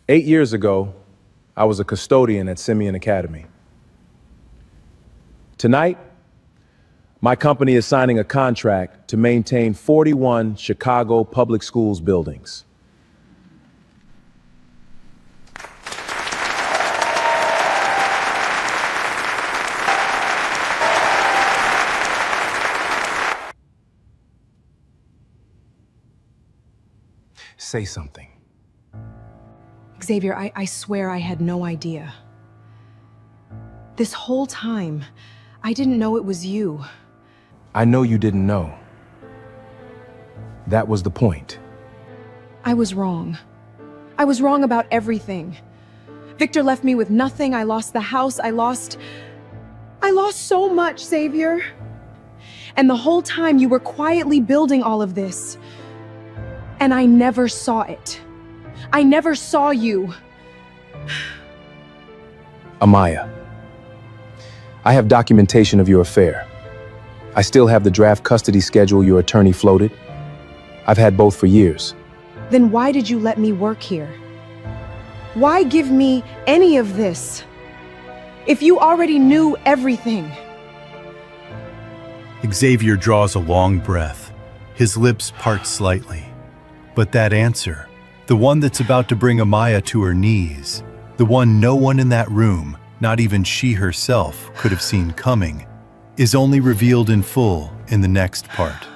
8 years ago, I was a custodian at Simeon Academy. Tonight, my company is signing a contract to maintain 41 Chicago public schools buildings. Say something. Xavier, I swear I had no idea. This whole time, I didn't know it was you. I know you didn't know. That was the point. I was wrong. I was wrong about everything. Victor left me with nothing. I lost the house. I lost so much, Xavier. And the whole time you were quietly building all of this. And I never saw it. I never saw you. Amaya, I have documentation of your affair. I still have the draft custody schedule your attorney floated. I've had both for years. Then why did you let me work here? Why give me any of this? If you already knew everything. Xavier draws a long breath. His lips part slightly. But that answer, the one that's about to bring Amaya to her knees, the one no one in that room, not even she herself, could have seen coming, is only revealed in full in the next part.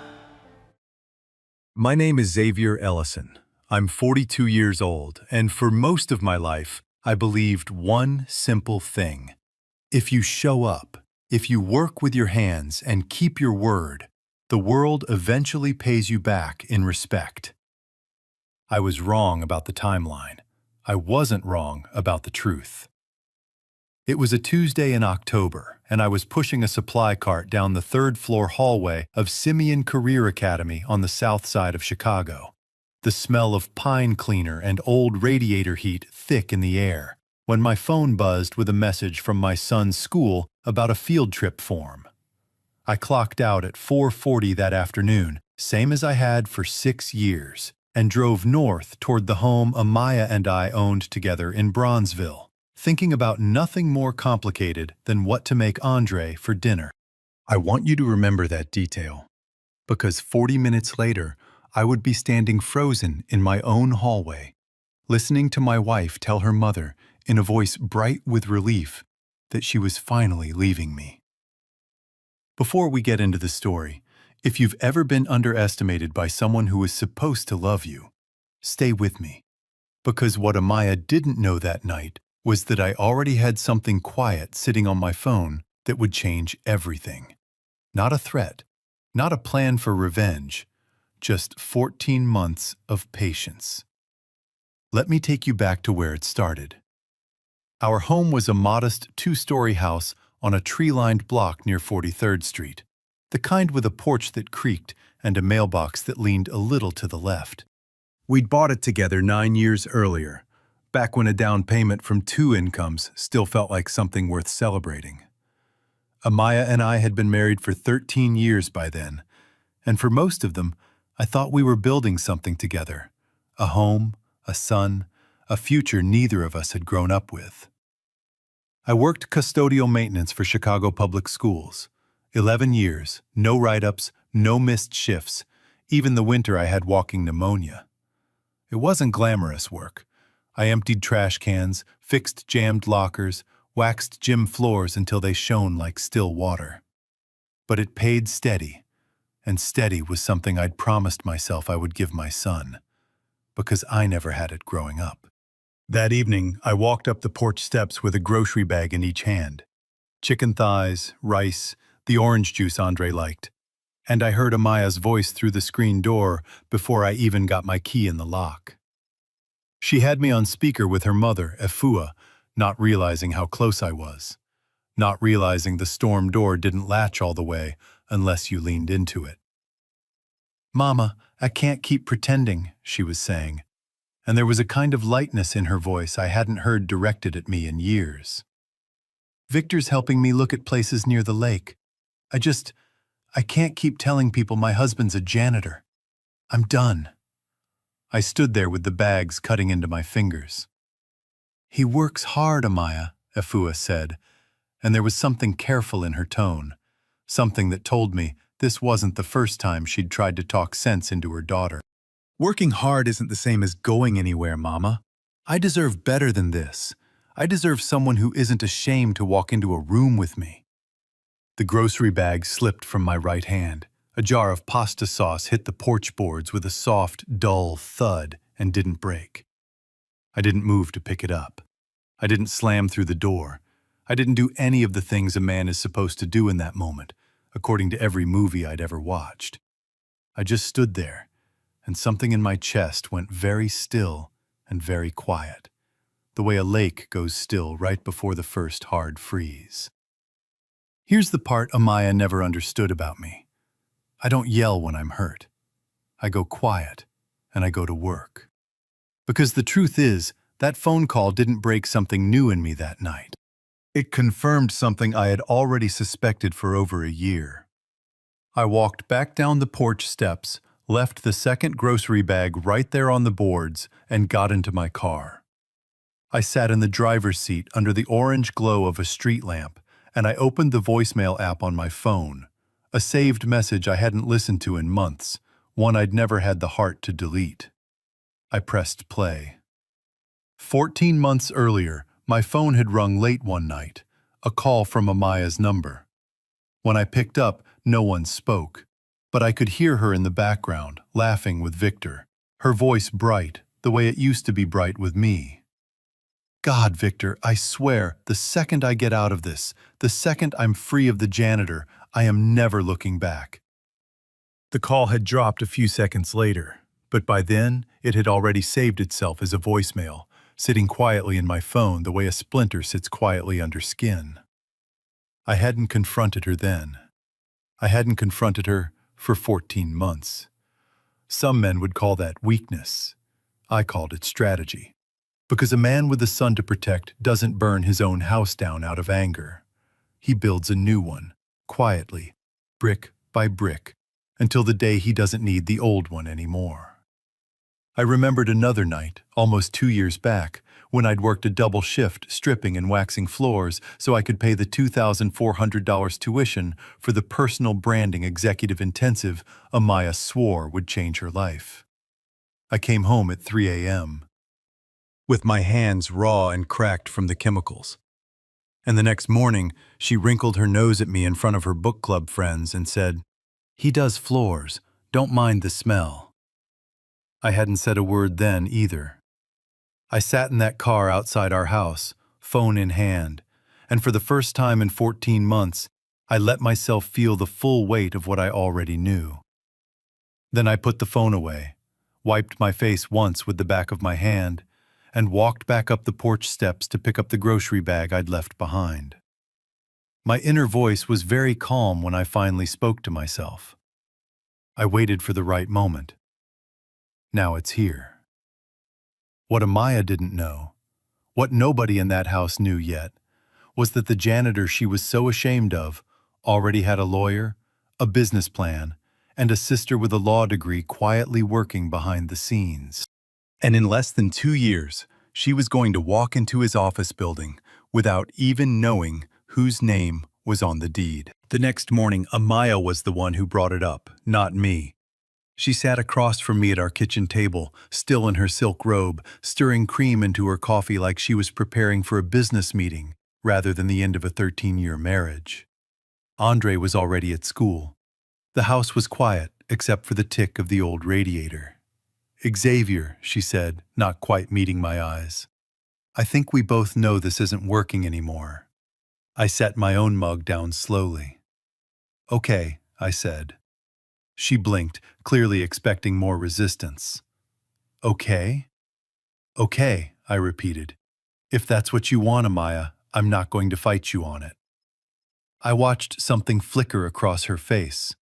My name is Xavier Ellison. I'm 42 years old, and for most of my life, I believed one simple thing. If you show up, if you work with your hands and keep your word, the world eventually pays you back in respect. I was wrong about the timeline. I wasn't wrong about the truth. It was a Tuesday in October, and I was pushing a supply cart down the third-floor hallway of Simeon Career Academy on the south side of Chicago. The smell of pine cleaner and old radiator heat thick in the air, when my phone buzzed with a message from my son's school about a field trip form. I clocked out at 4:40 that afternoon, same as I had for 6 years, and drove north toward the home Amaya and I owned together in Bronzeville, thinking about nothing more complicated than what to make Andre for dinner. I want you to remember that detail, because 40 minutes later, I would be standing frozen in my own hallway, listening to my wife tell her mother, in a voice bright with relief, that she was finally leaving me. Before we get into the story, if you've ever been underestimated by someone who was supposed to love you, stay with me. Because what Amaya didn't know that night was that I already had something quiet sitting on my phone that would change everything. Not a threat, not a plan for revenge, just 14 months of patience. Let me take you back to where it started. Our home was a modest 2-story house on a tree-lined block near 43rd Street. The kind with a porch that creaked and a mailbox that leaned a little to the left. We'd bought it together 9 years earlier, back when a down payment from 2 incomes still felt like something worth celebrating. Amaya and I had been married for 13 years by then, and for most of them, I thought we were building something together. A home, a son, a future neither of us had grown up with. I worked custodial maintenance for Chicago Public Schools. 11 years, no write-ups, no missed shifts, even the winter I had walking pneumonia. It wasn't glamorous work. I emptied trash cans, fixed jammed lockers, waxed gym floors until they shone like still water. But it paid steady, and steady was something I'd promised myself I would give my son, because I never had it growing up. That evening, I walked up the porch steps with a grocery bag in each hand. Chicken thighs, rice, the orange juice Andre liked, and I heard Amaya's voice through the screen door before I even got my key in the lock. She had me on speaker with her mother, Efua, not realizing how close I was, not realizing the storm door didn't latch all the way unless you leaned into it. "Mama, I can't keep pretending," she was saying, and there was a kind of lightness in her voice I hadn't heard directed at me in years. "Victor's helping me look at places near the lake. I can't keep telling people my husband's a janitor. I'm done." I stood there with the bags cutting into my fingers. He works hard, Amaya, Efua said, and there was something careful in her tone, something that told me this wasn't the first time she'd tried to talk sense into her daughter. Working hard isn't the same as going anywhere, Mama. I deserve better than this. I deserve someone who isn't ashamed to walk into a room with me. The grocery bag slipped from my right hand. A jar of pasta sauce hit the porch boards with a soft, dull thud and didn't break. I didn't move to pick it up. I didn't slam through the door. I didn't do any of the things a man is supposed to do in that moment, according to every movie I'd ever watched. I just stood there, and something in my chest went very still and very quiet, the way a lake goes still right before the first hard freeze. Here's the part Amaya never understood about me. I don't yell when I'm hurt. I go quiet, and I go to work. Because the truth is, that phone call didn't break something new in me that night. It confirmed something I had already suspected for over a year. I walked back down the porch steps, left the second grocery bag right there on the boards, and got into my car. I sat in the driver's seat under the orange glow of a street lamp, and I opened the voicemail app on my phone, a saved message I hadn't listened to in months, one I'd never had the heart to delete. I pressed play. 14 months earlier, my phone had rung late one night, a call from Amaya's number. When I picked up, no one spoke, but I could hear her in the background, laughing with Victor, her voice bright, the way it used to be bright with me. God, Victor, I swear, the second I get out of this, the second I'm free of the janitor, I am never looking back. The call had dropped a few seconds later, but by then, it had already saved itself as a voicemail, sitting quietly in my phone the way a splinter sits quietly under skin. I hadn't confronted her then. I hadn't confronted her for 14 months. Some men would call that weakness. I called it strategy. Because a man with a son to protect doesn't burn his own house down out of anger. He builds a new one, quietly, brick by brick, until the day he doesn't need the old one anymore. I remembered another night, almost 2 years back, when I'd worked a double shift stripping and waxing floors so I could pay the $2,400 tuition for the personal branding executive intensive Amaya swore would change her life. I came home at 3 a.m. with my hands raw and cracked from the chemicals. And the next morning, she wrinkled her nose at me in front of her book club friends and said, "He does floors, don't mind the smell." I hadn't said a word then either. I sat in that car outside our house, phone in hand, and for the first time in 14 months, I let myself feel the full weight of what I already knew. Then I put the phone away, wiped my face once with the back of my hand, and walked back up the porch steps to pick up the grocery bag I'd left behind. My inner voice was very calm when I finally spoke to myself. I waited for the right moment. Now it's here. What Amaya didn't know, what nobody in that house knew yet, was that the janitor she was so ashamed of already had a lawyer, a business plan, and a sister with a law degree quietly working behind the scenes. And in less than 2 years, she was going to walk into his office building without even knowing whose name was on the deed. The next morning, Amaya was the one who brought it up, not me. She sat across from me at our kitchen table, still in her silk robe, stirring cream into her coffee like she was preparing for a business meeting rather than the end of a 13-year marriage. Andre was already at school. The house was quiet, except for the tick of the old radiator. "Xavier," she said, not quite meeting my eyes. "I think we both know this isn't working anymore." I set my own mug down slowly. "Okay," I said. She blinked, clearly expecting more resistance. "Okay?" "Okay," I repeated. "If that's what you want, Amaya, I'm not going to fight you on it." I watched something flicker across her face.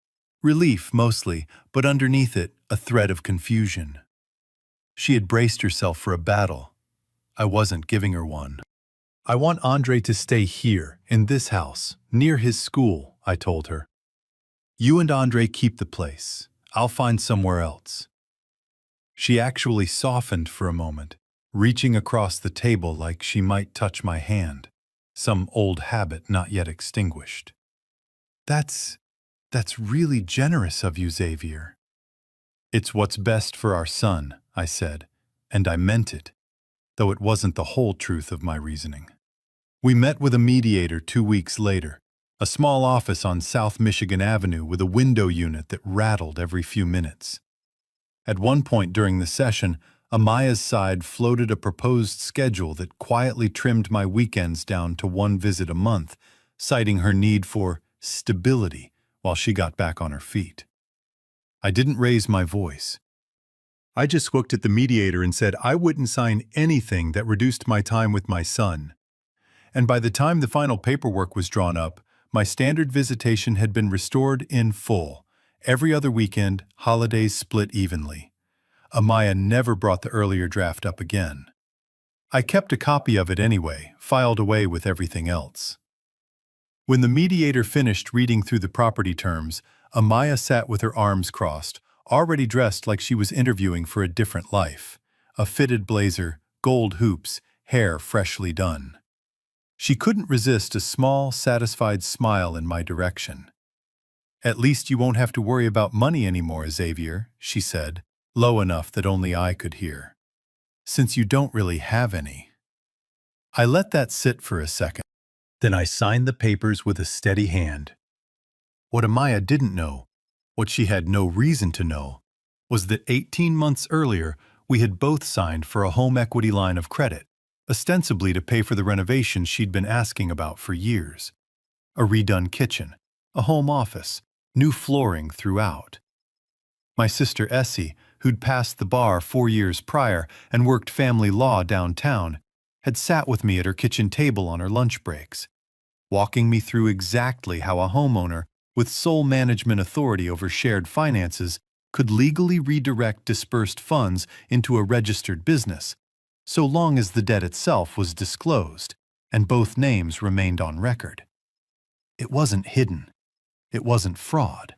Relief, mostly, but underneath it, a thread of confusion. She had braced herself for a battle. I wasn't giving her one. "I want Andre to stay here, in this house, near his school," I told her. "You and Andre keep the place. I'll find somewhere else." She actually softened for a moment, reaching across the table like she might touch my hand, some old habit not yet extinguished. That's really generous of you, Xavier. It's what's best for our son, I said, and I meant it, though it wasn't the whole truth of my reasoning. We met with a mediator 2 weeks later, a small office on South Michigan Avenue with a window unit that rattled every few minutes. At one point during the session, Amaya's side floated a proposed schedule that quietly trimmed my weekends down to 1 visit a month, citing her need for stability while she got back on her feet. I didn't raise my voice. I just looked at the mediator and said I wouldn't sign anything that reduced my time with my son. And by the time the final paperwork was drawn up, my standard visitation had been restored in full. Every other weekend, holidays split evenly. Amaya never brought the earlier draft up again. I kept a copy of it anyway, filed away with everything else. When the mediator finished reading through the property terms, Amaya sat with her arms crossed, already dressed like she was interviewing for a different life. A fitted blazer, gold hoops, hair freshly done. She couldn't resist a small, satisfied smile in my direction. "At least you won't have to worry about money anymore, Xavier," she said, low enough that only I could hear. "Since you don't really have any." I let that sit for a second. Then I signed the papers with a steady hand. What Amaya didn't know, what she had no reason to know, was that 18 months earlier we had both signed for a home equity line of credit, ostensibly to pay for the renovations she'd been asking about for years. A redone kitchen, a home office, new flooring throughout. My sister Essie, who'd passed the bar 4 years prior and worked family law downtown, had sat with me at her kitchen table on her lunch breaks, walking me through exactly how a homeowner with sole management authority over shared finances could legally redirect dispersed funds into a registered business, so long as the debt itself was disclosed and both names remained on record. It wasn't hidden. It wasn't fraud.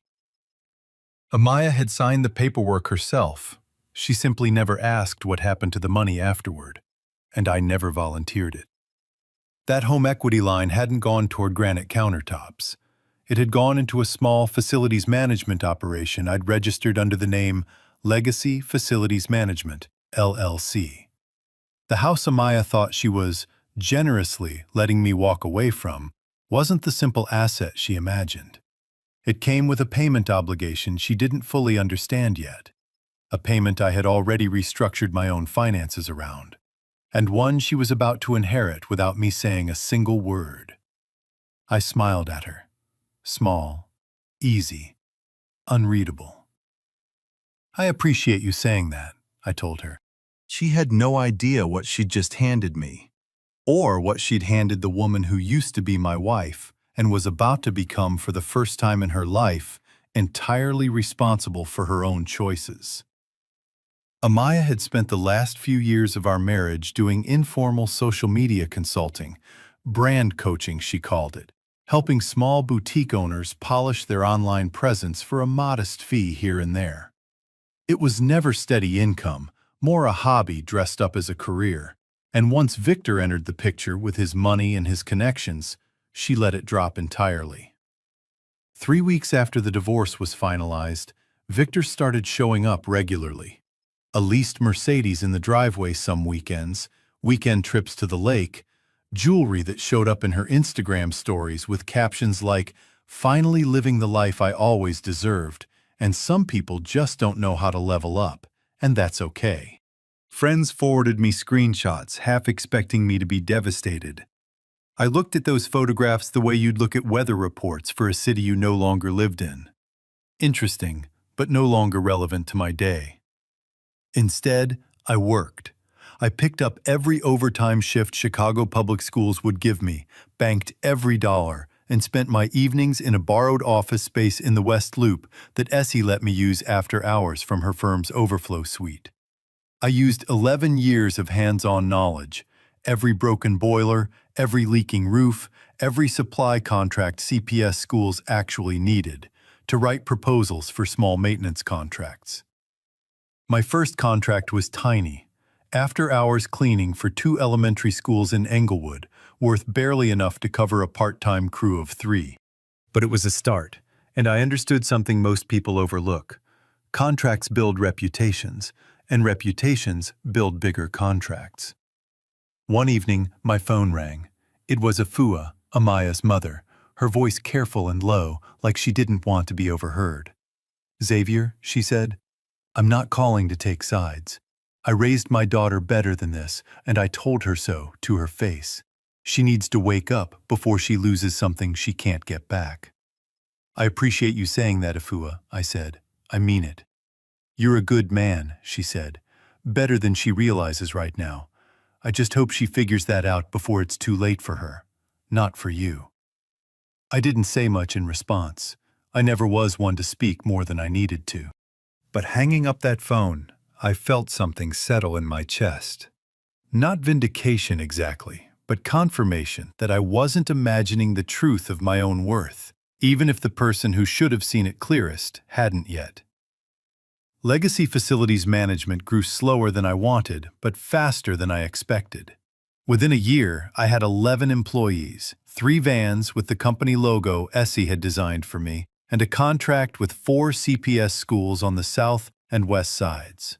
Amaya had signed the paperwork herself. She simply never asked what happened to the money afterward, and I never volunteered it. That home equity line hadn't gone toward granite countertops. It had gone into a small facilities management operation I'd registered under the name Legacy Facilities Management, LLC. The house Amaya thought she was generously letting me walk away from wasn't the simple asset she imagined. It came with a payment obligation she didn't fully understand yet, a payment I had already restructured my own finances around, and one she was about to inherit without me saying a single word. I smiled at her. Small, easy, unreadable. "I appreciate you saying that," I told her. She had no idea what she'd just handed me, or what she'd handed the woman who used to be my wife and was about to become, for the first time in her life, entirely responsible for her own choices. Amaya had spent the last few years of our marriage doing informal social media consulting, brand coaching she called it, helping small boutique owners polish their online presence for a modest fee here and there. It was never steady income, more a hobby dressed up as a career, and once Victor entered the picture with his money and his connections, she let it drop entirely. 3 weeks after the divorce was finalized, Victor started showing up regularly. A leased Mercedes in the driveway some weekends, weekend trips to the lake, jewelry that showed up in her Instagram stories with captions like, "Finally living the life I always deserved, and some people just don't know how to level up, and that's okay." Friends forwarded me screenshots, half expecting me to be devastated. I looked at those photographs the way you'd look at weather reports for a city you no longer lived in. Interesting, but no longer relevant to my day. Instead, I worked. I picked up every overtime shift Chicago Public Schools would give me, banked every dollar, and spent my evenings in a borrowed office space in the West Loop that Essie let me use after hours from her firm's overflow suite. I used 11 years of hands-on knowledge, every broken boiler, every leaking roof, every supply contract CPS schools actually needed, to write proposals for small maintenance contracts. My first contract was tiny, after-hours cleaning for 2 elementary schools in Englewood, worth barely enough to cover a part-time crew of 3. But it was a start, and I understood something most people overlook. Contracts build reputations, and reputations build bigger contracts. One evening, my phone rang. It was Afua, Amaya's mother, her voice careful and low, like she didn't want to be overheard. "Xavier," she said, "I'm not calling to take sides. I raised my daughter better than this, and I told her so to her face. She needs to wake up before she loses something she can't get back." "I appreciate you saying that, Afua," I said. "I mean it." "You're a good man," she said. "Better than she realizes right now. I just hope she figures that out before it's too late for her. Not for you." I didn't say much in response. I never was one to speak more than I needed to. But hanging up that phone, I felt something settle in my chest. Not vindication exactly, but confirmation that I wasn't imagining the truth of my own worth, even if the person who should have seen it clearest hadn't yet. Legacy Facilities Management grew slower than I wanted, but faster than I expected. Within a year, I had 11 employees, 3 vans with the company logo Essie had designed for me, and a contract with 4 CPS schools on the south and west sides.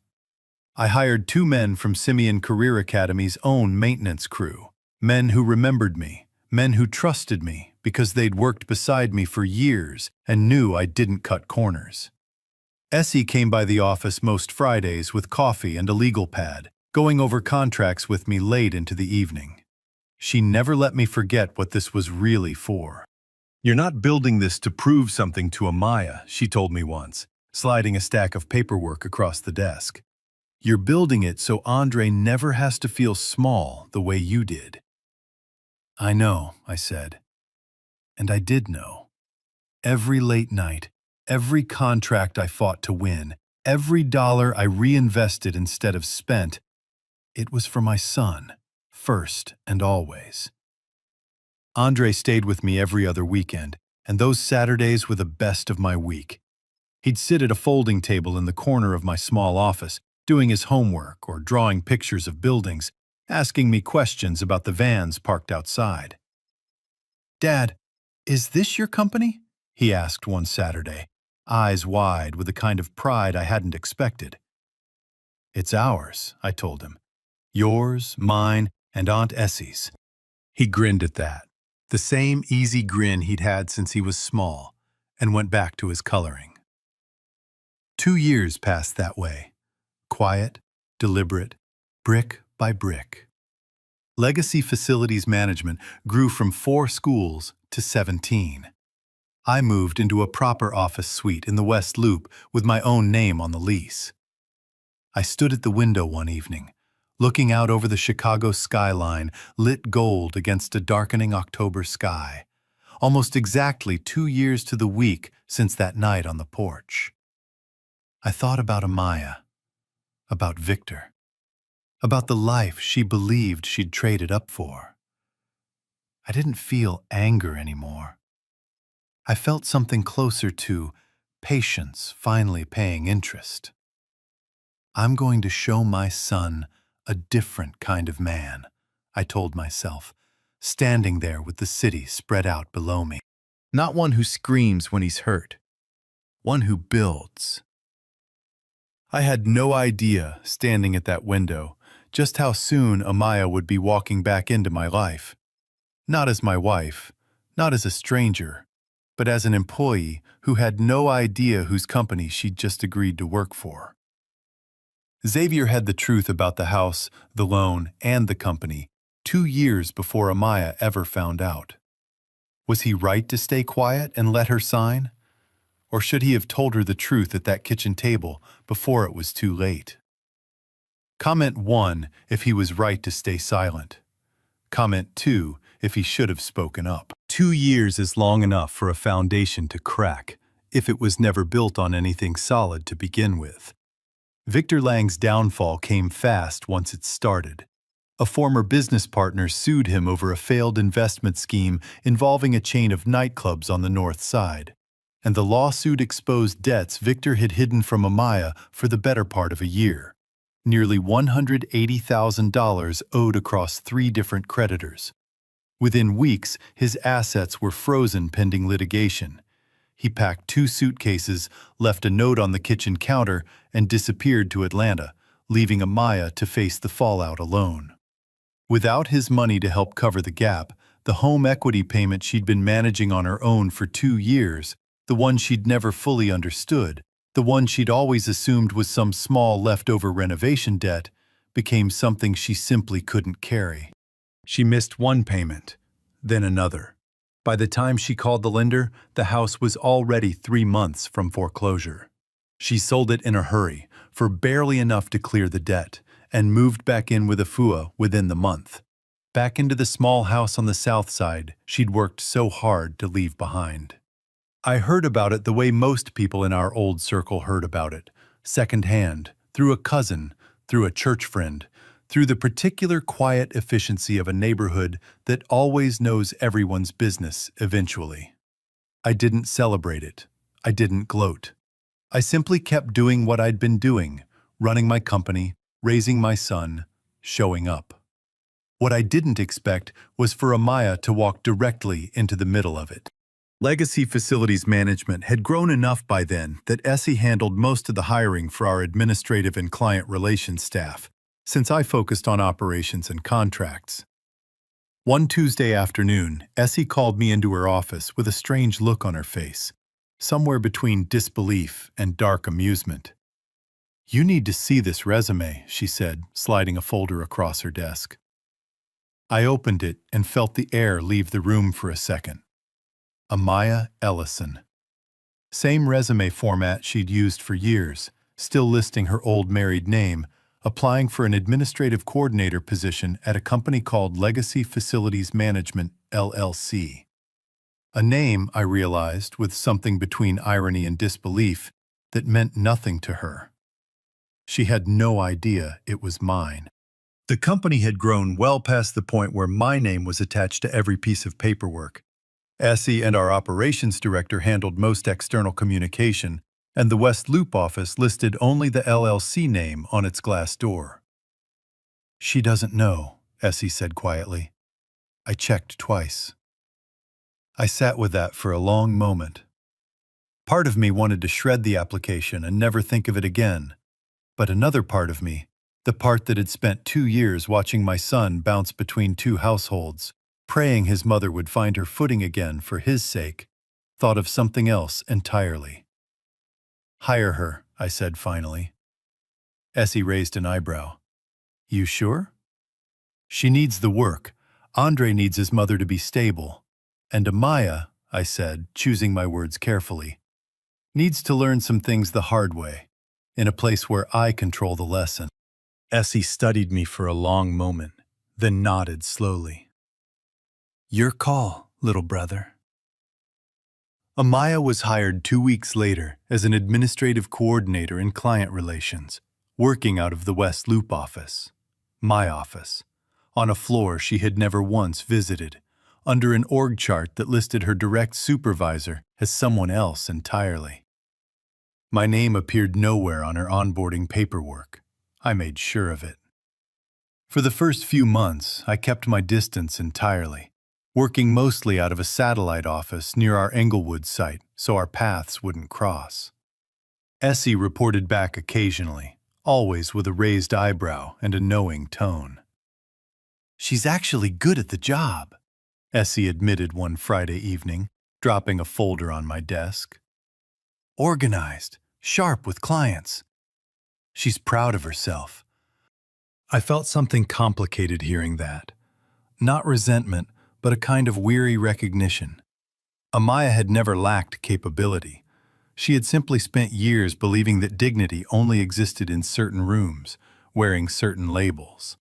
I hired 2 men from Simeon Career Academy's own maintenance crew, men who remembered me, men who trusted me because they'd worked beside me for years and knew I didn't cut corners. Essie came by the office most Fridays with coffee and a legal pad, going over contracts with me late into the evening. She never let me forget what this was really for. "You're not building this to prove something to Amaya," she told me once, sliding a stack of paperwork across the desk. "You're building it so Andre never has to feel small the way you did." "I know," I said. And I did know. Every late night, every contract I fought to win, every dollar I reinvested instead of spent, it was for my son, first and always. Andre stayed with me every other weekend, and those Saturdays were the best of my week. He'd sit at a folding table in the corner of my small office, doing his homework or drawing pictures of buildings, asking me questions about the vans parked outside. "Dad, is this your company?" he asked one Saturday, eyes wide with a kind of pride I hadn't expected. "It's ours," I told him. "Yours, mine, and Aunt Essie's." He grinned at that, the same easy grin he'd had since he was small, and went back to his coloring. 2 years passed that way, quiet, deliberate, brick by brick. Legacy Facilities Management grew from 4 schools to 17. I moved into a proper office suite in the West Loop with my own name on the lease. I stood at the window one evening, looking out over the Chicago skyline, lit gold against a darkening October sky, almost exactly 2 years to the week since that night on the porch. I thought about Amaya, about Victor, about the life she believed she'd traded up for. I didn't feel anger anymore. I felt something closer to patience finally paying interest. I'm going to show my son a different kind of man, I told myself, standing there with the city spread out below me. Not one who screams when he's hurt, one who builds. I had no idea, standing at that window, just how soon Amaya would be walking back into my life. Not as my wife, not as a stranger, but as an employee who had no idea whose company she'd just agreed to work for. Xavier had the truth about the house, the loan, and the company 2 years before Amaya ever found out. Was he right to stay quiet and let her sign? Or should he have told her the truth at that kitchen table before it was too late? Comment 1 if he was right to stay silent. Comment 2 if he should have spoken up. 2 years is long enough for a foundation to crack, if it was never built on anything solid to begin with. Victor Lang's downfall came fast once it started. A former business partner sued him over a failed investment scheme involving a chain of nightclubs on the north side, and the lawsuit exposed debts Victor had hidden from Amaya for the better part of a year. nearly $180,000 owed across 3 different creditors. Within weeks, his assets were frozen pending litigation. He packed 2 suitcases, left a note on the kitchen counter, and disappeared to Atlanta, leaving Amaya to face the fallout alone. Without his money to help cover the gap, the home equity payment she'd been managing on her own for 2 years, the one she'd never fully understood, the one she'd always assumed was some small leftover renovation debt, became something she simply couldn't carry. She missed one payment, then another. By the time she called the lender, the house was already 3 months from foreclosure. She sold it in a hurry, for barely enough to clear the debt, and moved back in with Afua within the month. Back into the small house on the south side she'd worked so hard to leave behind. I heard about it the way most people in our old circle heard about it, secondhand, through a cousin, through a church friend, through the particular quiet efficiency of a neighborhood that always knows everyone's business eventually. I didn't celebrate it. I didn't gloat. I simply kept doing what I'd been doing, running my company, raising my son, showing up. What I didn't expect was for Amaya to walk directly into the middle of it. Legacy Facilities Management had grown enough by then that Essie handled most of the hiring for our administrative and client relations staff, since I focused on operations and contracts. One Tuesday afternoon, Essie called me into her office with a strange look on her face, somewhere between disbelief and dark amusement. "You need to see this resume," she said, sliding a folder across her desk. I opened it and felt the air leave the room for a second. Amaya Ellison. Same resume format she'd used for years, still listing her old married name, applying for an administrative coordinator position at a company called Legacy Facilities Management, LLC. A name, I realized, with something between irony and disbelief, that meant nothing to her. She had no idea it was mine. The company had grown well past the point where my name was attached to every piece of paperwork. Essie and our operations director handled most external communication, and the West Loop office listed only the LLC name on its glass door. "She doesn't know," Essie said quietly. I checked twice. I sat with that for a long moment. Part of me wanted to shred the application and never think of it again, but another part of me, the part that had spent 2 years watching my son bounce between 2 households, praying his mother would find her footing again for his sake, thought of something else entirely. "Hire her," I said finally. Essie raised an eyebrow. "You sure?" "She needs the work. Andre needs his mother to be stable. And Amaya," I said, choosing my words carefully, "needs to learn some things the hard way, in a place where I control the lesson." Essie studied me for a long moment, then nodded slowly. "Your call, little brother." Amaya was hired 2 weeks later as an administrative coordinator in client relations, working out of the West Loop office, my office, on a floor she had never once visited, under an org chart that listed her direct supervisor as someone else entirely. My name appeared nowhere on her onboarding paperwork. I made sure of it. For the first few months, I kept my distance entirely, working mostly out of a satellite office near our Englewood site so our paths wouldn't cross. Essie reported back occasionally, always with a raised eyebrow and a knowing tone. "She's actually good at the job," Essie admitted one Friday evening, dropping a folder on my desk. "Organized, sharp with clients. She's proud of herself." I felt something complicated hearing that. Not resentment, but a kind of weary recognition. Amaya had never lacked capability. She had simply spent years believing that dignity only existed in certain rooms, wearing certain labels.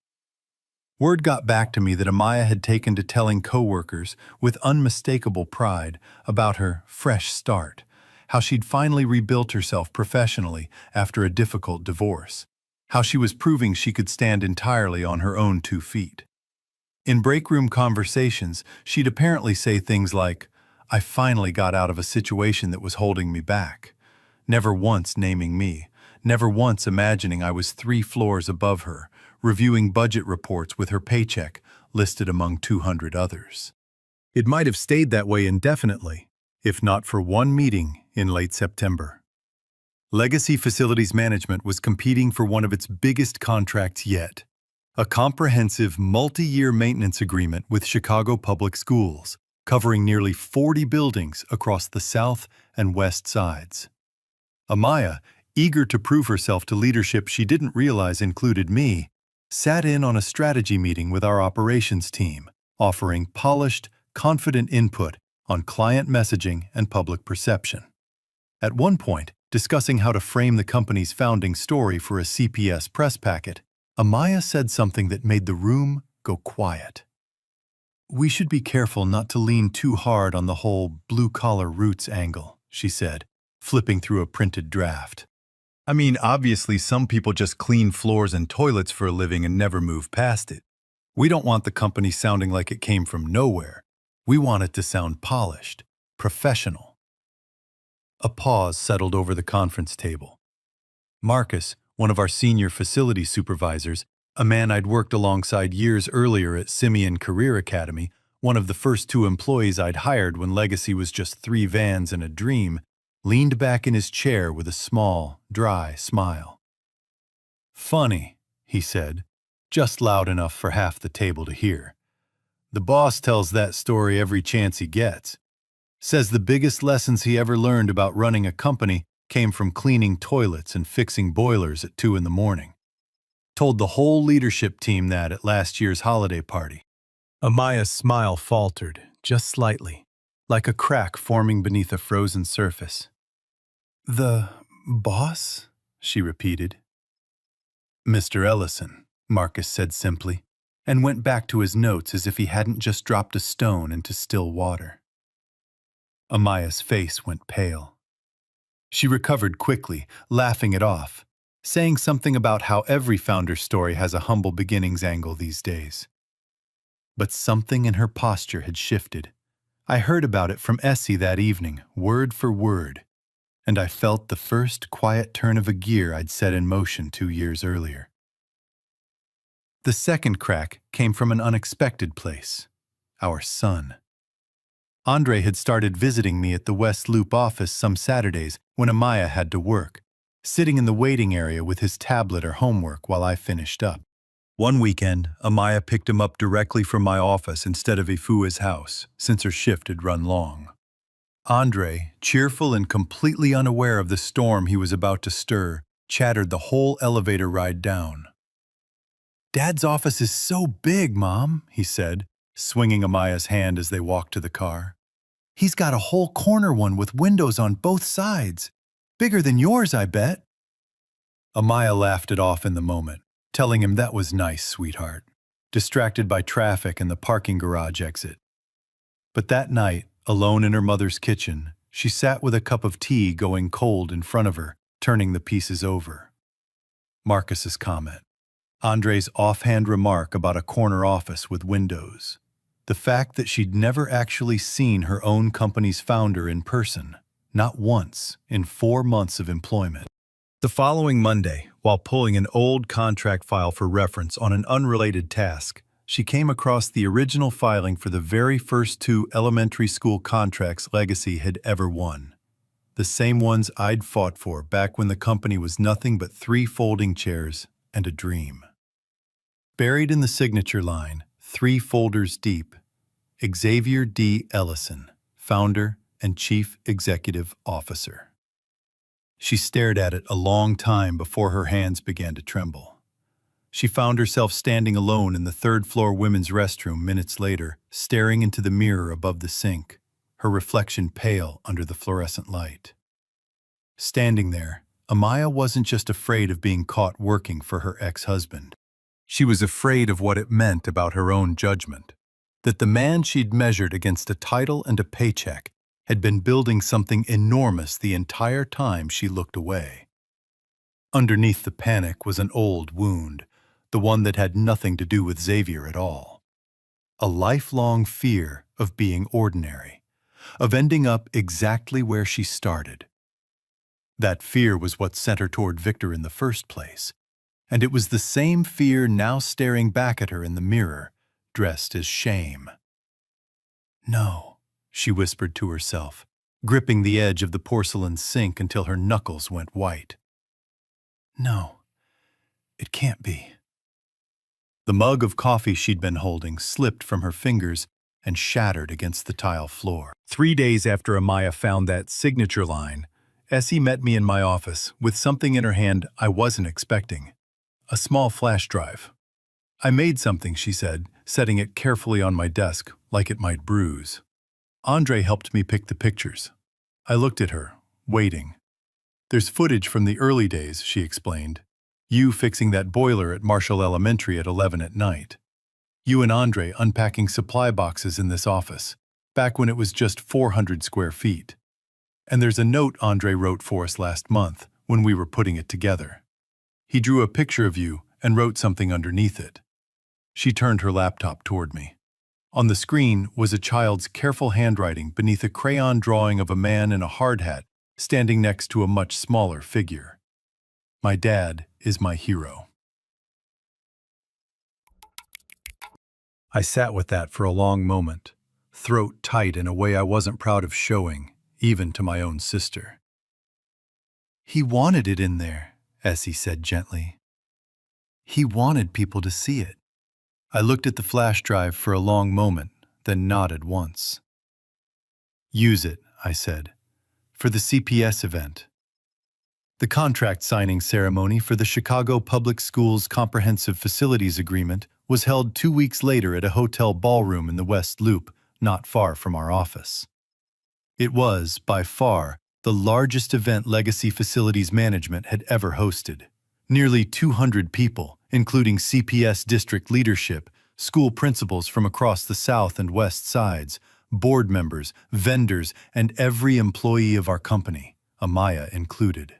Word got back to me that Amaya had taken to telling coworkers with unmistakable pride about her fresh start, how she'd finally rebuilt herself professionally after a difficult divorce, how she was proving she could stand entirely on her own 2 feet. In break-room conversations, she'd apparently say things like, "I finally got out of a situation that was holding me back," never once naming me, never once imagining I was 3 floors above her, reviewing budget reports with her paycheck listed among 200 others. It might have stayed that way indefinitely, if not for one meeting in late September. Legacy Facilities Management was competing for one of its biggest contracts yet, a comprehensive multi-year maintenance agreement with Chicago Public Schools, covering nearly 40 buildings across the south and west sides. Amaya, eager to prove herself to leadership she didn't realize included me, sat in on a strategy meeting with our operations team, offering polished, confident input on client messaging and public perception. At one point, discussing how to frame the company's founding story for a CPS press packet, Amaya said something that made the room go quiet. "We should be careful not to lean too hard on the whole blue-collar roots angle," she said, flipping through a printed draft. "I mean, obviously some people just clean floors and toilets for a living and never move past it. We don't want the company sounding like it came from nowhere. We want it to sound polished, professional." A pause settled over the conference table. Marcus, one of our senior facility supervisors, a man I'd worked alongside years earlier at Simeon Career Academy, one of the first 2 employees I'd hired when Legacy was just 3 vans and a dream, leaned back in his chair with a small, dry smile. "Funny," he said, just loud enough for half the table to hear. "The boss tells that story every chance he gets. Says the biggest lessons he ever learned about running a company came from cleaning toilets and fixing boilers at 2 in the morning. Told the whole leadership team that at last year's holiday party." Amaya's smile faltered, just slightly, like a crack forming beneath a frozen surface. "The boss?" she repeated. "Mr. Ellison," Marcus said simply, and went back to his notes as if he hadn't just dropped a stone into still water. Amaya's face went pale. She recovered quickly, laughing it off, saying something about how every founder's story has a humble beginnings angle these days. But something in her posture had shifted. I heard about it from Essie that evening, word for word, and I felt the first quiet turn of a gear I'd set in motion 2 years earlier. The second crack came from an unexpected place: our son. Andre had started visiting me at the West Loop office some Saturdays when Amaya had to work, sitting in the waiting area with his tablet or homework while I finished up. One weekend, Amaya picked him up directly from my office instead of Ifua's house, since her shift had run long. Andre, cheerful and completely unaware of the storm he was about to stir, chattered the whole elevator ride down. "Dad's office is so big, Mom," he said, swinging Amaya's hand as they walked to the car. "He's got a whole corner one with windows on both sides. Bigger than yours, I bet." Amaya laughed it off in the moment, telling him that was nice, sweetheart, distracted by traffic and the parking garage exit. But that night, alone in her mother's kitchen, she sat with a cup of tea going cold in front of her, turning the pieces over. Marcus's comment, Andre's offhand remark about a corner office with windows, the fact that she'd never actually seen her own company's founder in person, not once in 4 months of employment. The following Monday, while pulling an old contract file for reference on an unrelated task, she came across the original filing for the very first 2 elementary school contracts Legacy had ever won. The same ones I'd fought for back when the company was nothing but 3 folding chairs and a dream. Buried in the signature line, 3 folders deep, Xavier D. Ellison, founder and chief executive officer. She stared at it a long time before her hands began to tremble. She found herself standing alone in the 3rd-floor women's restroom minutes later, staring into the mirror above the sink, her reflection pale under the fluorescent light. Standing there, Amaya wasn't just afraid of being caught working for her ex-husband. She was afraid of what it meant about her own judgment, that the man she'd measured against a title and a paycheck had been building something enormous the entire time she looked away. Underneath the panic was an old wound, the one that had nothing to do with Xavier at all. A lifelong fear of being ordinary, of ending up exactly where she started. That fear was what sent her toward Victor in the first place, and it was the same fear now staring back at her in the mirror, dressed as shame. "No," she whispered to herself, gripping the edge of the porcelain sink until her knuckles went white. "No, it can't be." The mug of coffee she'd been holding slipped from her fingers and shattered against the tile floor. 3 days after Amaya found that signature line, Essie met me in my office with something in her hand I wasn't expecting. A small flash drive. "I made something," she said, setting it carefully on my desk like it might bruise. Andre helped me pick the pictures. I looked at her, waiting. "There's footage from the early days," she explained. "You fixing that boiler at Marshall Elementary at 11 at night. You and Andre unpacking supply boxes in this office, back when it was just 400 square feet. And there's a note Andre wrote for us last month when we were putting it together. He drew a picture of you and wrote something underneath it." She turned her laptop toward me. On the screen was a child's careful handwriting beneath a crayon drawing of a man in a hard hat standing next to a much smaller figure. "My dad is my hero." I sat with that for a long moment, throat tight in a way I wasn't proud of showing, even to my own sister. "He wanted it in there," Essie said gently. "He wanted people to see it." I looked at the flash drive for a long moment, then nodded once. "Use it," I said, "for the CPS event." The contract signing ceremony for the Chicago Public Schools Comprehensive Facilities Agreement was held 2 weeks later at a hotel ballroom in the West Loop, not far from our office. It was, by far, the largest event Legacy Facilities Management had ever hosted. Nearly 200 people, including CPS district leadership, school principals from across the South and West sides, board members, vendors, and every employee of our company, Amaya included.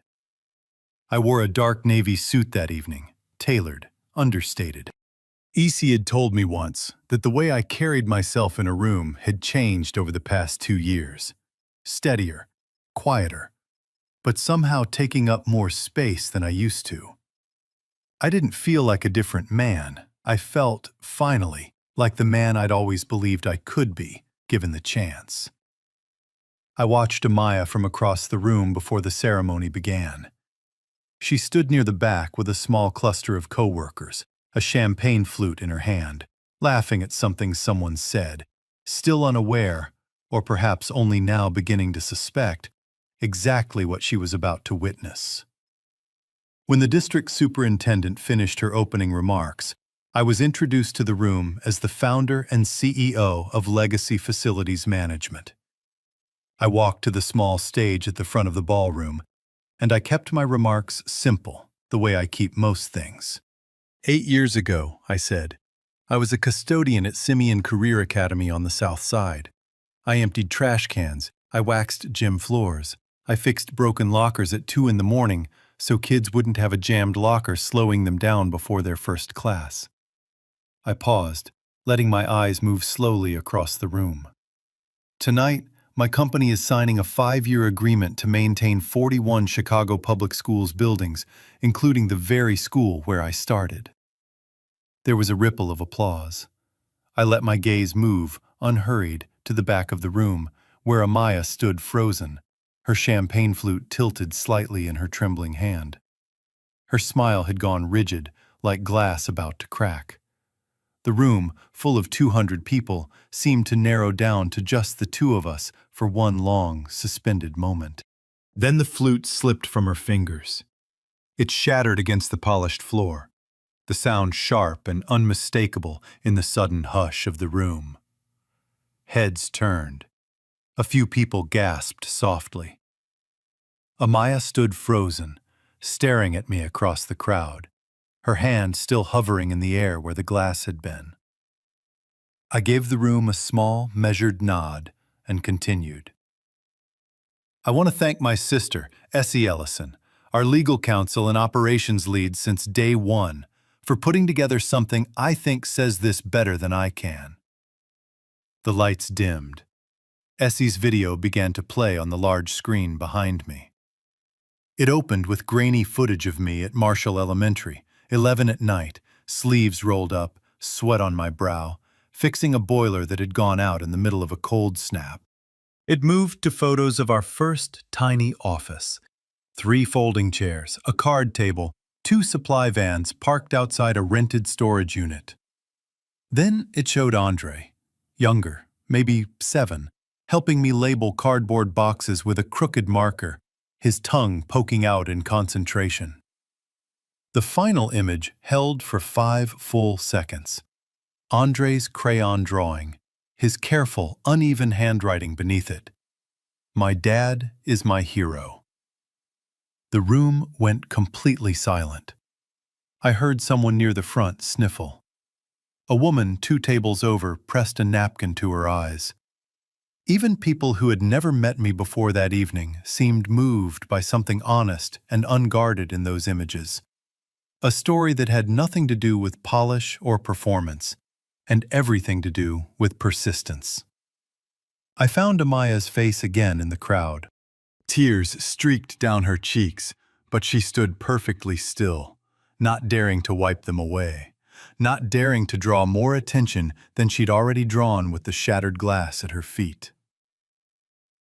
I wore a dark navy suit that evening, tailored, understated. Essie had told me once that the way I carried myself in a room had changed over the past 2 years. Steadier, quieter, but somehow taking up more space than I used to. I didn't feel like a different man. I felt, finally, like the man I'd always believed I could be, given the chance. I watched Amaya from across the room before the ceremony began. She stood near the back with a small cluster of coworkers, a champagne flute in her hand, laughing at something someone said, still unaware, or perhaps only now beginning to suspect, exactly what she was about to witness. When the district superintendent finished her opening remarks, I was introduced to the room as the founder and CEO of Legacy Facilities Management. I walked to the small stage at the front of the ballroom, and I kept my remarks simple, the way I keep most things. 8 years ago, I said, I was a custodian at Simeon Career Academy on the South Side. I emptied trash cans, I waxed gym floors, I fixed broken lockers at 2 in the morning so kids wouldn't have a jammed locker slowing them down before their first class. I paused, letting my eyes move slowly across the room. Tonight, my company is signing a 5-year agreement to maintain 41 Chicago Public Schools buildings, including the very school where I started. There was a ripple of applause. I let my gaze move, unhurried, to the back of the room, where Amaya stood frozen, her champagne flute tilted slightly in her trembling hand. Her smile had gone rigid, like glass about to crack. The room, full of 200 people, seemed to narrow down to just the two of us for one long, suspended moment. Then the flute slipped from her fingers. It shattered against the polished floor, the sound sharp and unmistakable in the sudden hush of the room. Heads turned. A few people gasped softly. Amaya stood frozen, staring at me across the crowd, her hand still hovering in the air where the glass had been. I gave the room a small, measured nod and continued. I want to thank my sister, Essie Ellison, our legal counsel and operations lead since day one, for putting together something I think says this better than I can. The lights dimmed. Essie's video began to play on the large screen behind me. It opened with grainy footage of me at Marshall Elementary, 11 at night, sleeves rolled up, sweat on my brow, fixing a boiler that had gone out in the middle of a cold snap. It moved to photos of our first tiny office. 3 folding chairs, a card table, 2 supply vans parked outside a rented storage unit. Then it showed Andre, younger, maybe 7, helping me label cardboard boxes with a crooked marker, his tongue poking out in concentration. The final image held for 5 full seconds. Andre's crayon drawing, his careful, uneven handwriting beneath it. My dad is my hero. The room went completely silent. I heard someone near the front sniffle. A woman 2 tables over pressed a napkin to her eyes. Even people who had never met me before that evening seemed moved by something honest and unguarded in those images. A story that had nothing to do with polish or performance, and everything to do with persistence. I found Amaya's face again in the crowd. Tears streaked down her cheeks, but she stood perfectly still, not daring to wipe them away, not daring to draw more attention than she'd already drawn with the shattered glass at her feet.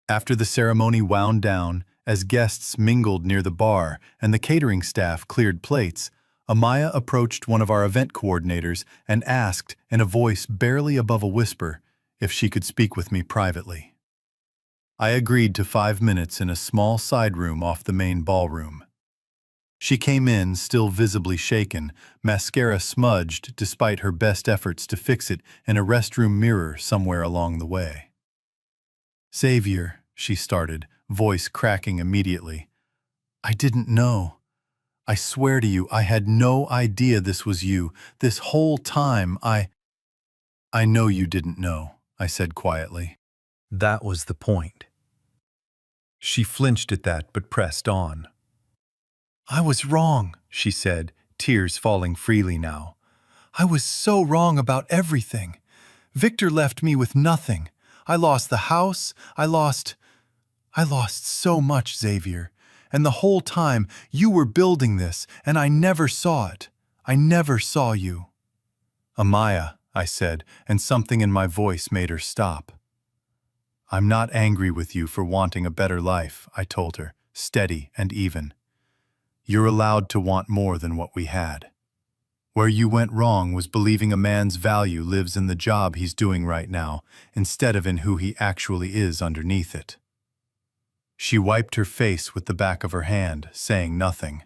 After the ceremony wound down, as guests mingled near the bar and the catering staff cleared plates, Amaya approached one of our event coordinators and asked, in a voice barely above a whisper, if she could speak with me privately. I agreed to 5 minutes in a small side room off the main ballroom. She came in, still visibly shaken, mascara smudged despite her best efforts to fix it in a restroom mirror somewhere along the way. "Xavier," she started, voice cracking immediately. "I didn't know. I swear to you, I had no idea this was you. This whole time, I know you didn't know," I said quietly. That was the point. She flinched at that, but pressed on. "I was wrong," she said, tears falling freely now. "I was so wrong about everything. Victor left me with nothing. I lost the house. I lost so much, Xavier. And the whole time, you were building this, and I never saw it. I never saw you." "Amaya," I said, and something in my voice made her stop. "I'm not angry with you for wanting a better life," I told her, steady and even. "You're allowed to want more than what we had. Where you went wrong was believing a man's value lives in the job he's doing right now, instead of in who he actually is underneath it." She wiped her face with the back of her hand, saying nothing.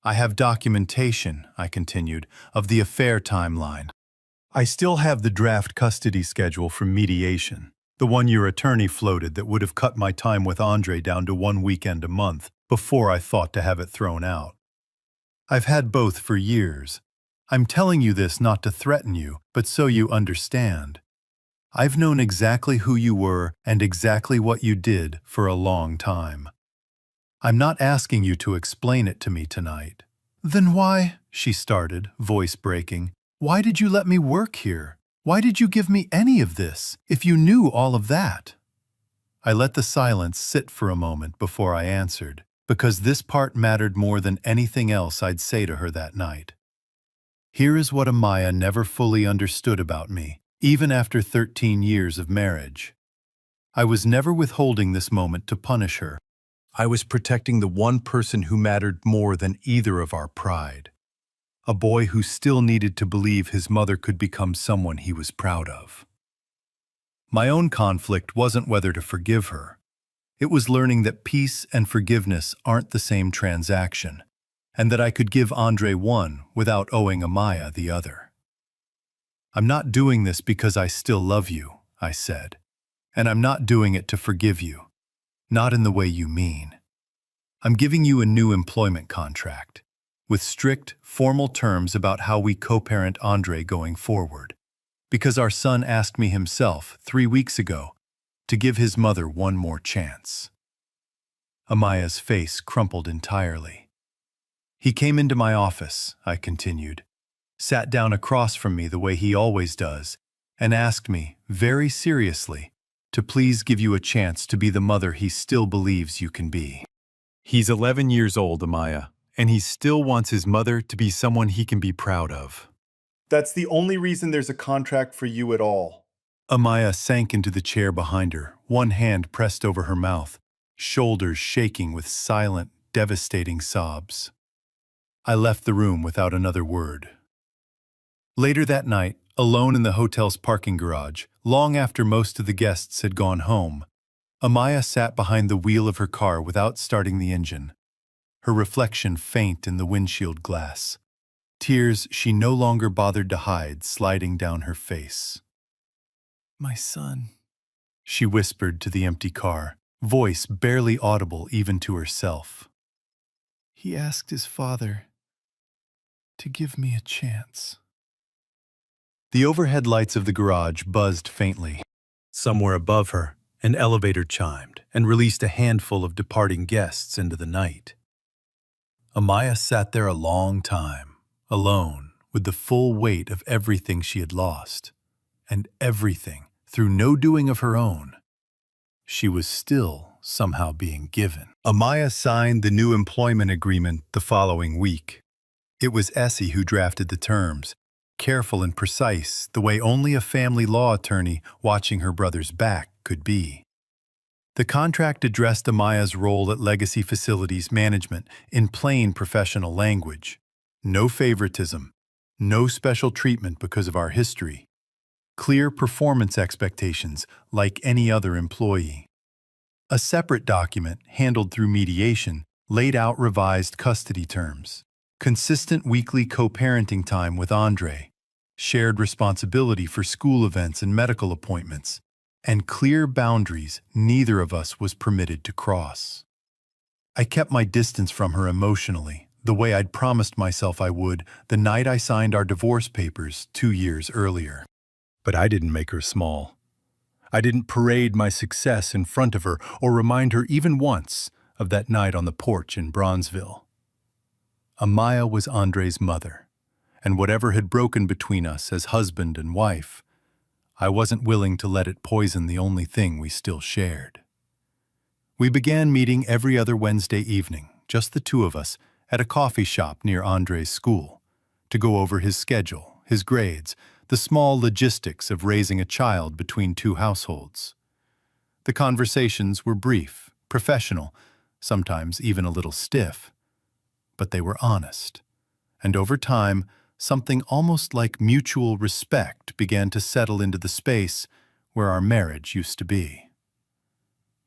"I have documentation," I continued, "of the affair timeline. I still have the draft custody schedule from mediation, the one your attorney floated that would have cut my time with Andre down to 1 weekend a month before I thought to have it thrown out. I've had both for years. I'm telling you this not to threaten you, but so you understand. I've known exactly who you were and exactly what you did for a long time. I'm not asking you to explain it to me tonight." "Then why," she started, voice breaking, "why did you let me work here? Why did you give me any of this, if you knew all of that?" I let the silence sit for a moment before I answered, because this part mattered more than anything else I'd say to her that night. Here is what Amaya never fully understood about me, even after 13 years of marriage. I was never withholding this moment to punish her. I was protecting the one person who mattered more than either of our pride. A boy who still needed to believe his mother could become someone he was proud of. My own conflict wasn't whether to forgive her. It was learning that peace and forgiveness aren't the same transaction, and that I could give Andre one without owing Amaya the other. "I'm not doing this because I still love you," I said, "and I'm not doing it to forgive you, not in the way you mean. I'm giving you a new employment contract, with strict, formal terms about how we co-parent Andre going forward, because our son asked me himself 3 weeks ago to give his mother one more chance." Amaya's face crumpled entirely. "He came into my office," I continued, "sat down across from me the way he always does, and asked me, very seriously, to please give you a chance to be the mother he still believes you can be. He's 11 years old, Amaya, and he still wants his mother to be someone he can be proud of. That's the only reason there's a contract for you at all. Amaya sank into the chair behind her, one hand pressed over her mouth, shoulders shaking with silent, devastating sobs. I left the room without another word. Later that night, alone in the hotel's parking garage, long after most of the guests had gone home, Amaya sat behind the wheel of her car without starting the engine, her reflection faint in the windshield glass, tears she no longer bothered to hide sliding down her face. "My son," she whispered to the empty car, voice barely audible even to herself. "He asked his father to give me a chance." The overhead lights of the garage buzzed faintly. Somewhere above her, an elevator chimed and released a handful of departing guests into the night. Amaya sat there a long time, alone, with the full weight of everything she had lost, and everything through no doing of her own. She was still somehow being given. Amaya signed the new employment agreement the following week. It was Essie who drafted the terms, careful and precise, the way only a family law attorney watching her brother's back could be. The contract addressed Amaya's role at Legacy Facilities Management in plain professional language. No favoritism, no special treatment because of our history. Clear performance expectations like any other employee. A separate document, handled through mediation, laid out revised custody terms. Consistent weekly co-parenting time with Andre, shared responsibility for school events and medical appointments, and clear boundaries neither of us was permitted to cross. I kept my distance from her emotionally, the way I'd promised myself I would the night I signed our divorce papers 2 years earlier. But I didn't make her small. I didn't parade my success in front of her or remind her even once of that night on the porch in Bronzeville. Amaya was Andre's mother, and whatever had broken between us as husband and wife, I wasn't willing to let it poison the only thing we still shared. We began meeting every other Wednesday evening, just the two of us, at a coffee shop near Andre's school, to go over his schedule, his grades, the small logistics of raising a child between two households. The conversations were brief, professional, sometimes even a little stiff. But they were honest, and over time, something almost like mutual respect began to settle into the space where our marriage used to be.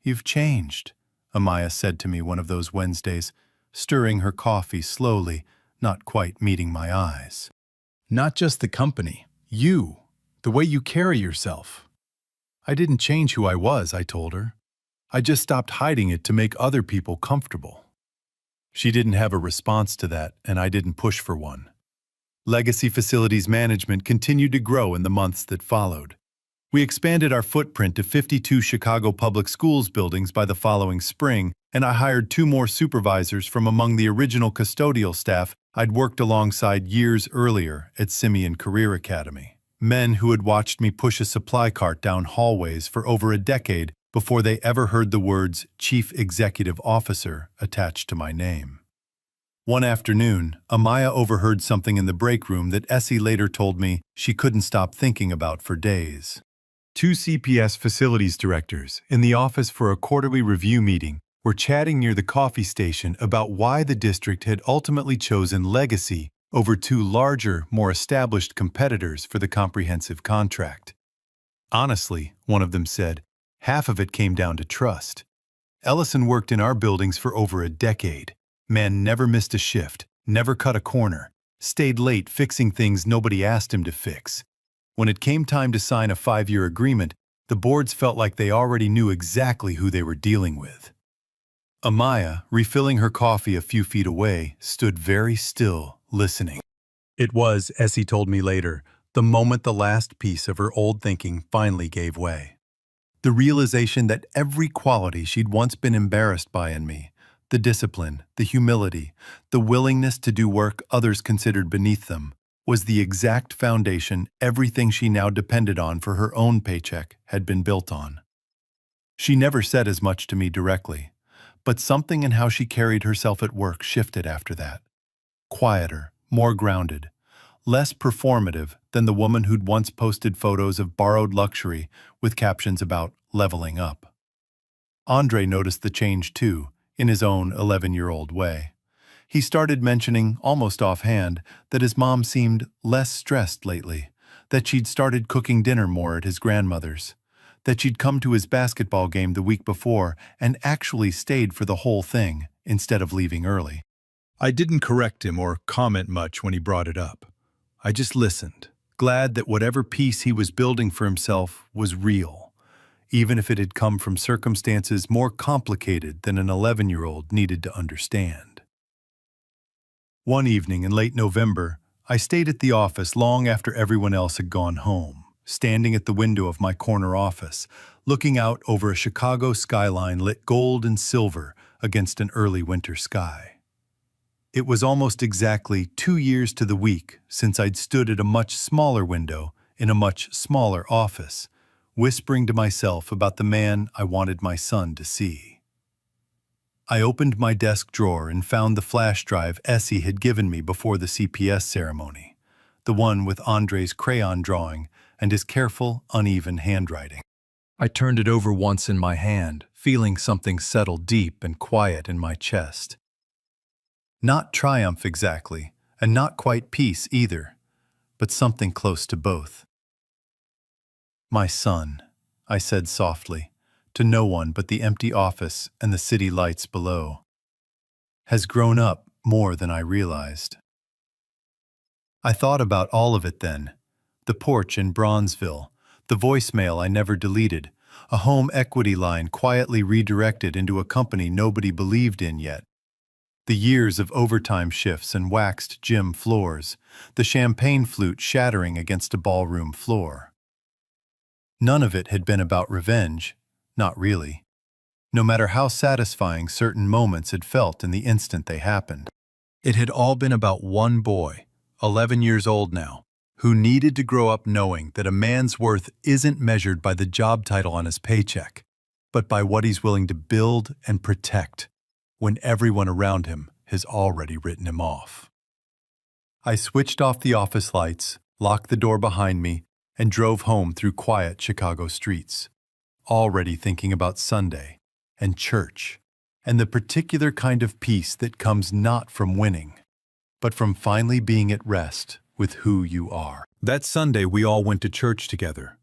"You've changed," Amaya said to me one of those Wednesdays, stirring her coffee slowly, not quite meeting my eyes. "Not just the company, you, the way you carry yourself." "I didn't change who I was," I told her. "I just stopped hiding it to make other people comfortable." She didn't have a response to that, and I didn't push for one. Legacy Facilities Management continued to grow in the months that followed. We expanded our footprint to 52 Chicago Public Schools buildings by the following spring, and I hired 2 more supervisors from among the original custodial staff I'd worked alongside years earlier at Simeon Career Academy. Men who had watched me push a supply cart down hallways for over a decade before they ever heard the words Chief Executive Officer attached to my name. One afternoon, Amaya overheard something in the break room that Essie later told me she couldn't stop thinking about for days. 2 CPS facilities directors, in the office for a quarterly review meeting, were chatting near the coffee station about why the district had ultimately chosen Legacy over 2 larger, more established competitors for the comprehensive contract. "Honestly," one of them said, "half of it came down to trust. Ellison worked in our buildings for over a decade. Man never missed a shift, never cut a corner, stayed late fixing things nobody asked him to fix. When it came time to sign a 5-year agreement, the boards felt like they already knew exactly who they were dealing with." Amaya, refilling her coffee a few feet away, stood very still, listening. It was, Essie told me later, the moment the last piece of her old thinking finally gave way. The realization that every quality she'd once been embarrassed by in me, the discipline, the humility, the willingness to do work others considered beneath them, was the exact foundation everything she now depended on for her own paycheck had been built on. She never said as much to me directly, But something in how she carried herself at work shifted after that. Quieter, more grounded, less performative than the woman who'd once posted photos of borrowed luxury with captions about leveling up. Andre noticed the change too, in his own 11-year-old way. He started mentioning, almost offhand, that his mom seemed less stressed lately, that she'd started cooking dinner more at his grandmother's, that she'd come to his basketball game the week before and actually stayed for the whole thing instead of leaving early. I didn't correct him or comment much when he brought it up. I just listened, glad that whatever peace he was building for himself was real, even if it had come from circumstances more complicated than an 11-year-old needed to understand. One evening in late November, I stayed at the office long after everyone else had gone home, standing at the window of my corner office, looking out over a Chicago skyline lit gold and silver against an early winter sky. It was almost exactly 2 years to the week since I'd stood at a much smaller window in a much smaller office, whispering to myself about the man I wanted my son to see. I opened my desk drawer and found the flash drive Essie had given me before the CPS ceremony, the one with Andre's crayon drawing and his careful, uneven handwriting. I turned it over once in my hand, feeling something settle deep and quiet in my chest. Not triumph exactly, and not quite peace either, but something close to both. "My son," I said softly, to no one but the empty office and the city lights below, "has grown up more than I realized." I thought about all of it then, the porch in Bronzeville, the voicemail I never deleted, a home equity line quietly redirected into a company nobody believed in yet, the years of overtime shifts and waxed gym floors, the champagne flute shattering against a ballroom floor. None of it had been about revenge, not really, no matter how satisfying certain moments had felt in the instant they happened. It had all been about one boy, 11 years old now, who needed to grow up knowing that a man's worth isn't measured by the job title on his paycheck, but by what he's willing to build and protect when everyone around him has already written him off. I switched off the office lights, locked the door behind me, and drove home through quiet Chicago streets, already thinking about Sunday and church and the particular kind of peace that comes not from winning, but from finally being at rest with who you are. That Sunday, we all went to church together.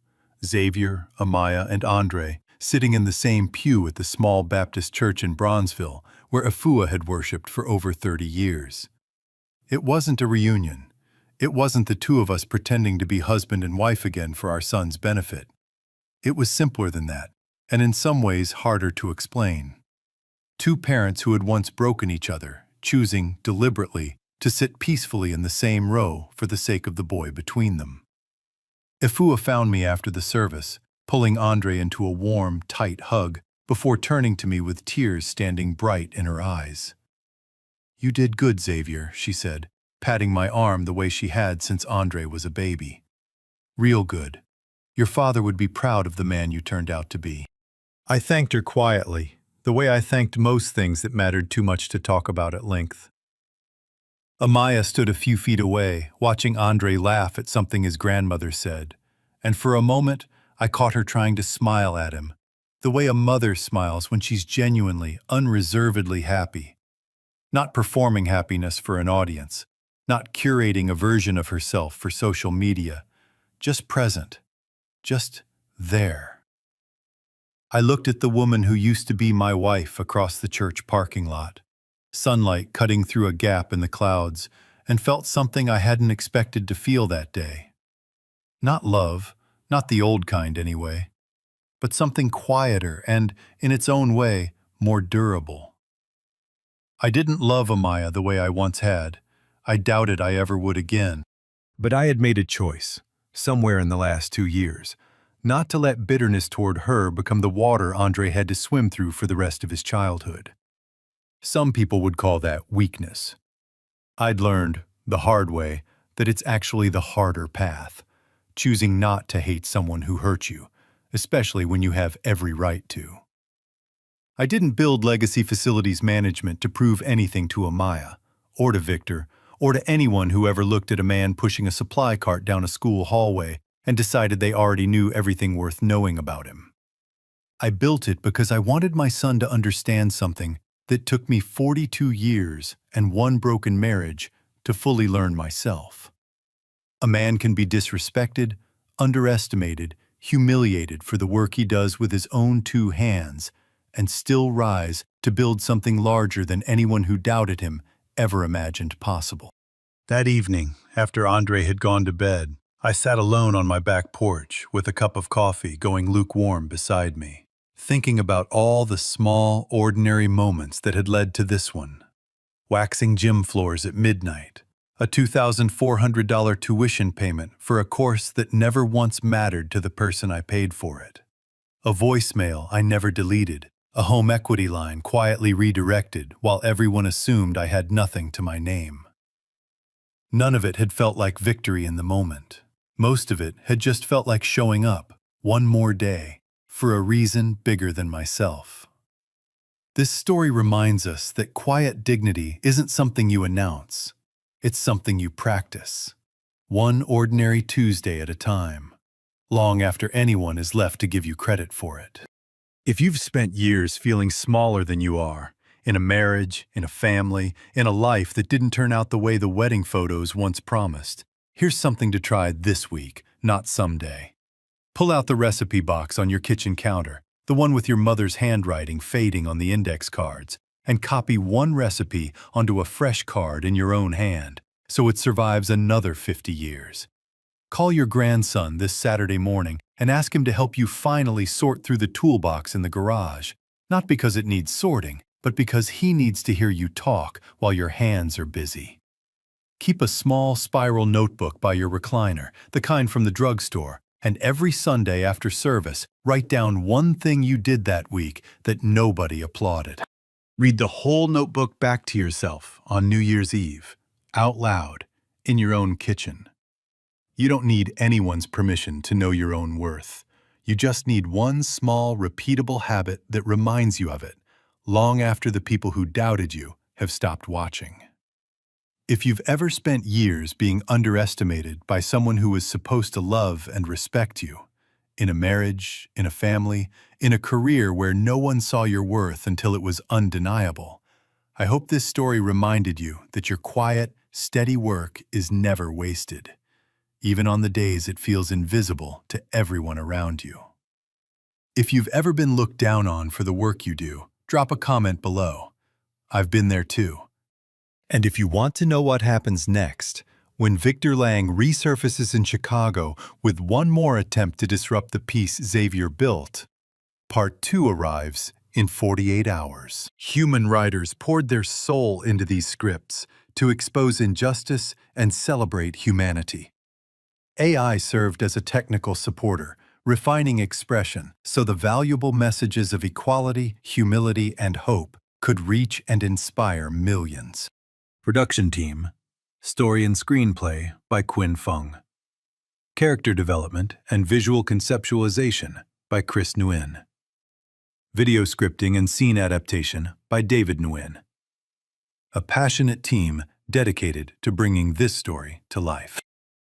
Xavier, Amaya, and Andre, sitting in the same pew at the small Baptist church in Bronzeville, where Afua had worshipped for over 30 years. It wasn't a reunion. It wasn't the two of us pretending to be husband and wife again for our son's benefit. It was simpler than that, and in some ways harder to explain. Two parents who had once broken each other, choosing, deliberately, to sit peacefully in the same row for the sake of the boy between them. Afua found me after the service, pulling Andre into a warm, tight hug before turning to me with tears standing bright in her eyes. "You did good, Xavier," she said, patting my arm the way she had since Andre was a baby. "Real good. Your father would be proud of the man you turned out to be." I thanked her quietly, the way I thanked most things that mattered too much to talk about at length. Amaya stood a few feet away, watching Andre laugh at something his grandmother said, and for a moment I caught her trying to smile at him, the way a mother smiles when she's genuinely, unreservedly happy. Not performing happiness for an audience, not curating a version of herself for social media, just present, just there. I looked at the woman who used to be my wife across the church parking lot, sunlight cutting through a gap in the clouds, and felt something I hadn't expected to feel that day. Not love, not the old kind anyway, but something quieter and, in its own way, more durable. I didn't love Amaya the way I once had. I doubted I ever would again. But I had made a choice, somewhere in the last 2 years, not to let bitterness toward her become the water Andre had to swim through for the rest of his childhood. Some people would call that weakness. I'd learned, the hard way, that it's actually the harder path, choosing not to hate someone who hurt you, especially when you have every right to. I didn't build legacy facilities management to prove anything to Amaya, or to Victor, or to anyone who ever looked at a man pushing a supply cart down a school hallway and decided they already knew everything worth knowing about him. I built it because I wanted my son to understand something that took me 42 years and one broken marriage to fully learn myself. A man can be disrespected, underestimated, humiliated for the work he does with his own two hands, and still rise to build something larger than anyone who doubted him ever imagined possible. That evening, after Andre had gone to bed, I sat alone on my back porch with a cup of coffee going lukewarm beside me, thinking about all the small, ordinary moments that had led to this one. Waxing gym floors at midnight, a $2,400 tuition payment for a course that never once mattered to the person I paid for it, a voicemail I never deleted, a home equity line quietly redirected while everyone assumed I had nothing to my name. None of it had felt like victory in the moment. Most of it had just felt like showing up, one more day, for a reason bigger than myself. This story reminds us that quiet dignity isn't something you announce. It's something you practice, one ordinary Tuesday at a time, long after anyone is left to give you credit for it. If you've spent years feeling smaller than you are, in a marriage, in a family, in a life that didn't turn out the way the wedding photos once promised, here's something to try this week, not someday. Pull out the recipe box on your kitchen counter, the one with your mother's handwriting fading on the index cards, and copy one recipe onto a fresh card in your own hand, so it survives another 50 years. Call your grandson this Saturday morning and ask him to help you finally sort through the toolbox in the garage, not because it needs sorting, but because he needs to hear you talk while your hands are busy. Keep a small spiral notebook by your recliner, the kind from the drugstore, and every Sunday after service, write down one thing you did that week that nobody applauded. Read the whole notebook back to yourself on New Year's Eve, out loud, in your own kitchen. You don't need anyone's permission to know your own worth. You just need one small, repeatable habit that reminds you of it, long after the people who doubted you have stopped watching. If you've ever spent years being underestimated by someone who was supposed to love and respect you, in a marriage, in a family, in a career where no one saw your worth until it was undeniable, I hope this story reminded you that your quiet, steady work is never wasted, even on the days it feels invisible to everyone around you. If you've ever been looked down on for the work you do, drop a comment below. I've been there too. And if you want to know what happens next, when Victor Lang resurfaces in Chicago with one more attempt to disrupt the peace Xavier built, Part 2 arrives in 48 hours. Human writers poured their soul into these scripts to expose injustice and celebrate humanity. AI served as a technical supporter, refining expression so the valuable messages of equality, humility, and hope could reach and inspire millions. Production team: story and screenplay by Quinn Fung. Character development and visual conceptualization by Chris Nguyen. Video scripting and scene adaptation by David Nguyen. A passionate team dedicated to bringing this story to life.